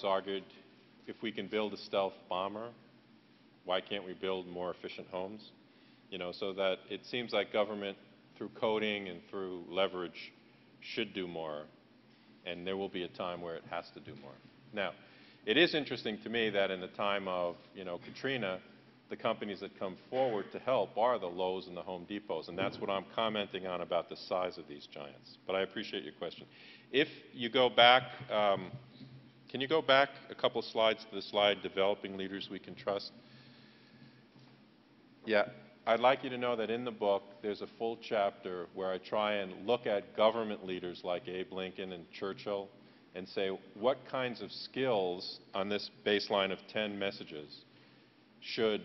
argued, if we can build a stealth bomber, why can't we build more efficient homes? You know, so that it seems like government, through coding and through leverage, should do more, and there will be a time where it has to do more. Now, it is interesting to me that in the time of, you know, Katrina, the companies that come forward to help are the Lowe's and the Home Depots, and that's what I'm commenting on about the size of these giants. But I appreciate your question. If you go back, can you go back a couple slides to the slide, Developing Leaders We Can Trust? Yeah, I'd like you to know that in the book, there's a full chapter where I try and look at government leaders like Abe Lincoln and Churchill and say, what kinds of skills on this baseline of 10 messages should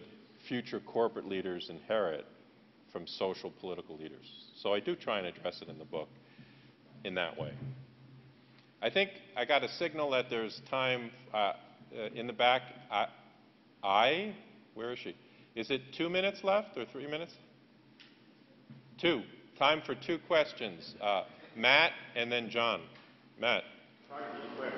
future corporate leaders inherit from social political leaders? So I do try and address it in the book in that way. I think I got a signal that there's time in the back. Where is she? Is it 2 minutes left or 3 minutes? 2. Time for 2 questions. Matt and then John. Matt. Try to be quick.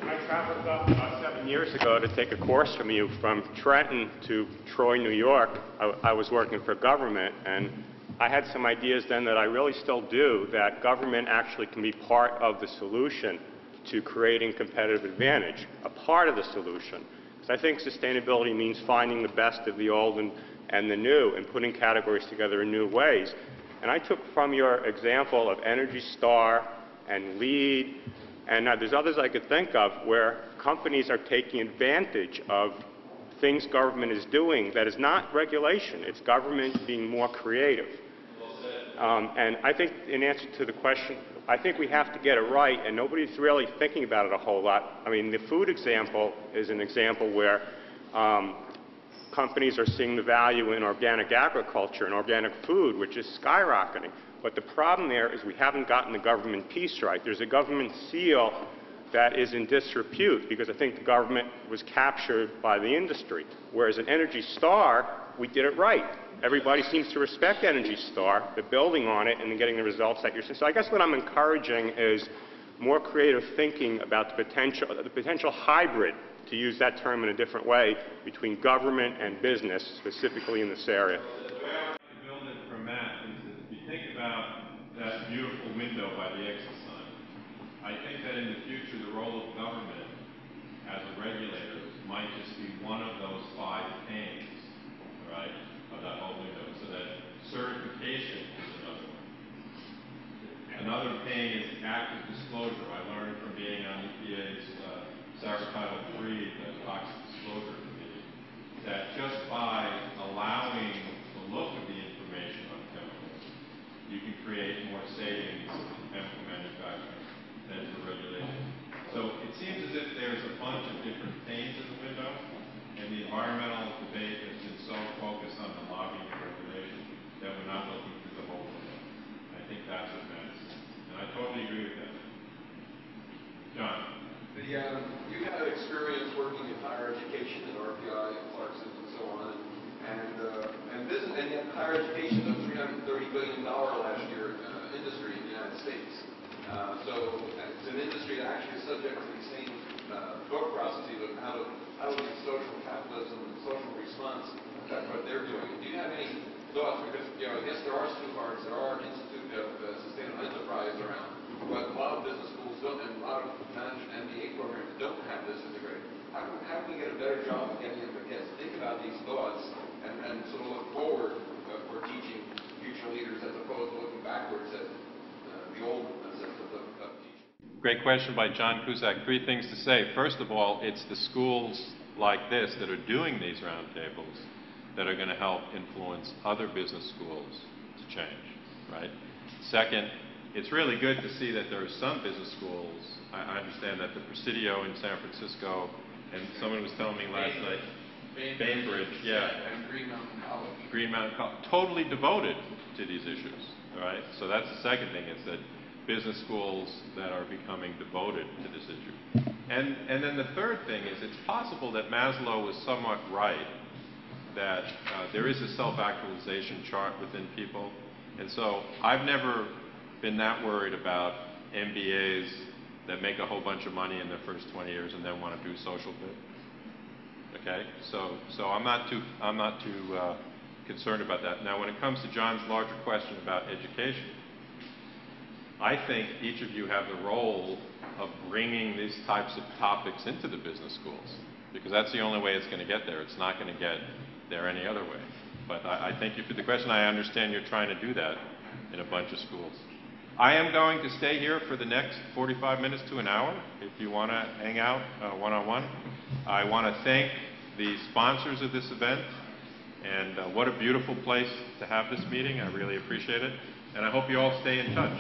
I traveled up 7 years ago to take a course from you from Trenton to Troy, New York. I was working for government, and I had some ideas then that I really still do, that government actually can be part of the solution to creating competitive advantage, a part of the solution. Because I think sustainability means finding the best of the old and the new and putting categories together in new ways. And I took from your example of Energy Star and LEED, and there's others I could think of where companies are taking advantage of things government is doing that is not regulation. It's government being more creative. And I think in answer to the question, I think we have to get it right, and nobody's really thinking about it a whole lot. I mean, the food example is an example where companies are seeing the value in organic agriculture and organic food, which is skyrocketing. But the problem there is we haven't gotten the government piece right. There's a government seal that is in disrepute because I think the government was captured by the industry. Whereas in Energy Star, we did it right. Everybody seems to respect Energy Star, the building on it, and then getting the results that you're seeing. So I guess what I'm encouraging is more creative thinking about the potential hybrid, to use that term in a different way, between government and business, specifically in this area. The way I want to build it for Matt is that if you think about that beautiful window by the exit sign, I think that in the future the role of government as a regulator might just be one of those 5 panes, right, of that whole window, so that certification is another one. Another pane is active disclosure. I learned from being on EPA's Title 3, the Toxic Disclosure Committee, that just by allowing the look of the information on chemicals, you can create more savings in chemical manufacturing than for regulation. So it seems as if there's a bunch of different panes in the window, and the environmental debate has been so focused on the lobbying and regulation that we're not looking through the whole window. I think that's what matters. And I totally agree with that. John. You had experience working in higher education at RPI and Clarkson and so on, and yet higher education is a $330 billion last year industry in the United States. So it's an industry that actually is subject to these same thought processes of how do social capitalism and social response affect what they're doing. Do you have any thoughts? Because I guess there are SUHARs, there are Institute of Sustainable Enterprise around, but a lot of business schools don't, and a lot of management MBA programs don't have this integrated. How can we get a better job of getting them to think about these thoughts and sort of look forward for teaching future leaders as opposed to looking backwards at the old concepts of teaching? Great question by John Cusack. 3 things to say. First of all, it's the schools like this that are doing these roundtables that are going to help influence other business schools to change, right? Second, it's really good to see that there are some business schools. I understand that the Presidio in San Francisco, and someone was telling me last night, Bainbridge, yeah. And Green Mountain College. Green Mountain College, totally devoted to these issues, all right? So that's the second thing, is that business schools that are becoming devoted to this issue. And then the third thing is it's possible that Maslow was somewhat right, that there is a self-actualization chart within people. And so I've never been that worried about MBAs that make a whole bunch of money in their first 20 years and then want to do social good. Okay, so I'm not too concerned about that. Now, when it comes to John's larger question about education, I think each of you have the role of bringing these types of topics into the business schools, because that's the only way it's going to get there. It's not going to get there any other way. But I thank you for the question. I understand you're trying to do that in a bunch of schools. I am going to stay here for the next 45 minutes to an hour if you want to hang out one-on-one. I want to thank the sponsors of this event, and what a beautiful place to have this meeting. I really appreciate it, and I hope you all stay in touch.